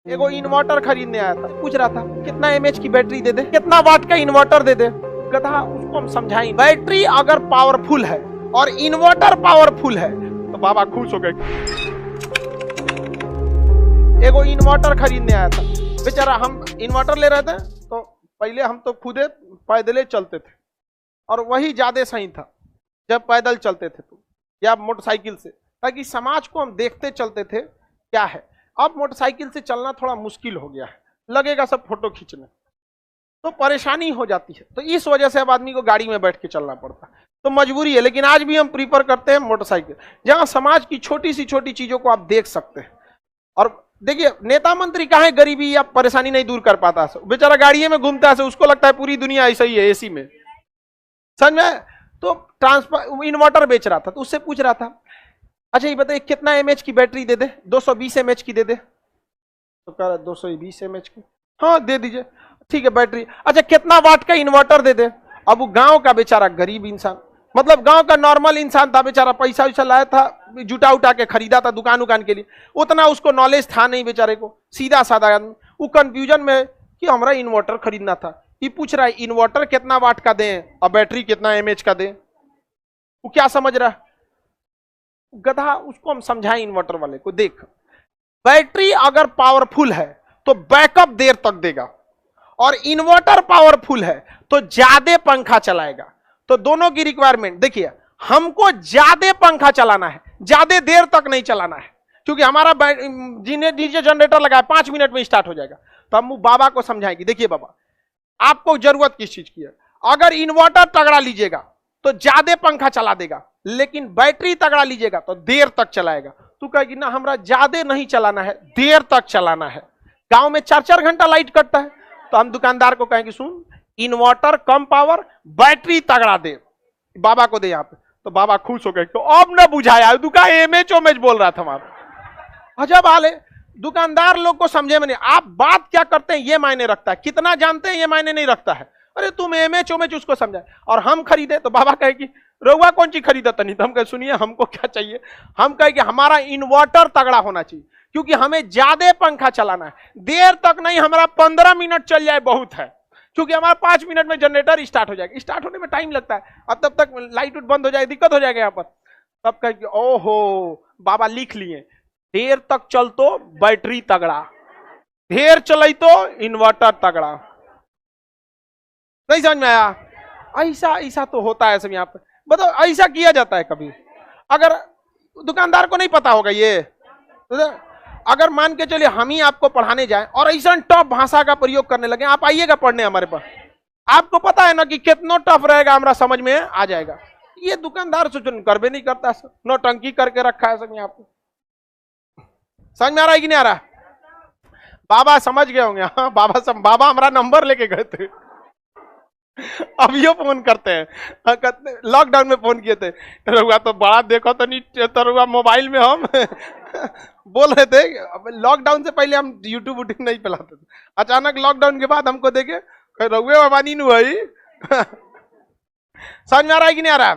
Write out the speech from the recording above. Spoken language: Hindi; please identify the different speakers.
Speaker 1: एगो इन्वर्टर खरीदने आया था, पूछ रहा था कितना एमएच की बैटरी दे दे, कितना वाट का इन्वर्टर दे दे। कहा उसको हम समझाएं, बैटरी अगर पावरफुल है और इन्वर्टर पावरफुल है तो बाबा खुश हो गए। एगो इन्वर्टर खरीदने आया था बेचारा, हम इन्वर्टर ले रहे थे तो पहले हम तो खुदे पैदले चलते थे और वही ज्यादा सही था जब पैदल चलते थे तो, या मोटरसाइकिल से, ताकि समाज को हम देखते चलते थे क्या है। अब मोटरसाइकिल से चलना थोड़ा मुश्किल हो गया है, लगेगा सब फोटो खींचने, तो परेशानी हो जाती है, तो इस वजह से अब आदमी को गाड़ी में बैठ के चलना पड़ता है, तो मजबूरी है। लेकिन आज भी हम प्रीफर करते हैं मोटरसाइकिल, जहां समाज की छोटी सी छोटी चीजों को आप देख सकते हैं। और देखिए, नेता मंत्री कहाँ है, गरीबी या परेशानी नहीं दूर कर पाता, बेचारा गाड़िए में घूमता है, उसको लगता है पूरी दुनिया ऐसा ही है एसी में, समझ में। तो ट्रांसफर इन्वर्टर बेच रहा था, तो उससे पूछ रहा था अच्छा ये बताइए कितना एमएच की बैटरी दे दे, 220 एमएच की दे दे। तो कह रहा 220 एमएच की, हाँ दे दीजिए, ठीक है बैटरी। अच्छा कितना वाट का इन्वर्टर दे दे। अब वो गांव का बेचारा गरीब इंसान, मतलब गांव का नॉर्मल इंसान था बेचारा, पैसा वैसा लाया था, जुटा उठा के खरीदा था दुकान उकान के लिए, उतना उसको नॉलेज था नहीं बेचारे को, सीधा साधा आदमी। वो कंफ्यूजन में कि हमारा इन्वर्टर खरीदना था, ये पूछ रहा है इन्वर्टर कितना वाट का दें और बैटरी कितना एमएच का दें। वो क्या समझ रहा है गधा, उसको हम समझाएं इन्वर्टर वाले को, देख बैटरी अगर पावरफुल है तो बैकअप देर तक देगा, और इन्वर्टर पावरफुल है तो ज्यादा पंखा चलाएगा। तो दोनों की रिक्वायरमेंट देखिए, हमको ज्यादा पंखा चलाना है, ज्यादा देर तक नहीं चलाना है, क्योंकि हमारा डीजे जनरेटर लगा है 5 मिनट में स्टार्ट हो जाएगा। तो हम बाबा को समझाएंगे, देखिए बाबा आपको जरूरत किस चीज की है, अगर इन्वर्टर तगड़ा लीजिएगा तो ज्यादा पंखा चला देगा, लेकिन बैटरी तगड़ा लीजिएगा तो देर तक चलाएगा। तू कहेगी ना हमरा ज्यादा नहीं चलाना है, देर तक चलाना है, गांव में 4-4 घंटा लाइट कटता है, तो हम दुकानदार को कहेंगे सुन इन्वर्टर कम पावर, बैटरी तगड़ा दे, बाबा को दे यहाँ पे। तो बाबा खुश हो गए, तो अब न बुझाया, दुकान एमएच ओमेच बोल रहा था हमारा। अजब हाल है, दुकानदार लोग को समझे में नहीं, आप बात क्या करते हैं ये मायने रखता है, कितना जानते हैं ये मायने नहीं रखता है। अरे तुम एमएच ओमेच उसको समझाए, और हम खरीदे तो बाबा कहे कि रउआ कौन चीज खरीदा नहीं, तो हम कहे सुनिए हमको क्या चाहिए, हम कहे कि हमारा इन्वर्टर तगड़ा होना चाहिए, क्योंकि हमें ज्यादा पंखा चलाना है, देर तक नहीं, हमारा 15 मिनट चल जाए बहुत है, क्योंकि हमारा 5 मिनट में जनरेटर स्टार्ट हो जाएगा, स्टार्ट होने में टाइम लगता है, अब तब तक लाइट बंद हो जाएगी, दिक्कत हो जाएगा यहाँ पर। तब कहे कि ओहो बाबा लिख लिए, देर तक चल तो बैटरी तगड़ा, देर चल तो इन्वर्टर तगड़ा। नहीं समझ में आया? ऐसा ऐसा तो होता है सब यहाँ पे, बताओ ऐसा किया जाता है कभी? अगर दुकानदार को नहीं पता होगा ये, तो अगर मान के चलिए हम ही आपको पढ़ाने जाएं और ऐसा टफ भाषा का प्रयोग करने लगे, आप आइएगा पढ़ने हमारे पास, आपको पता है ना कि कितना टफ रहेगा, हमारा समझ में आ जाएगा। ये दुकानदार सोचो कर भी नहीं करता, नौटंकी करके रखा है सब यहाँ पे। समझ में आ रहा है कि नहीं आ रहा? बाबा समझ गए होंगे, हाँ बाबा हमारा नंबर लेके गए थे, अब ये फोन करते हैं, लॉकडाउन में फोन किए थे, रहुआ तो बड़ा देखो तो नहीं, तो रहुआ मोबाइल में हम बोल रहे थे, लॉकडाउन से पहले हम यूट्यूब वूट्यूब नहीं चलाते थे, अचानक लॉकडाउन के बाद हमको देखे रहुए बाबा नी हुई। समझ में आ रहा है कि नहीं आ रहा?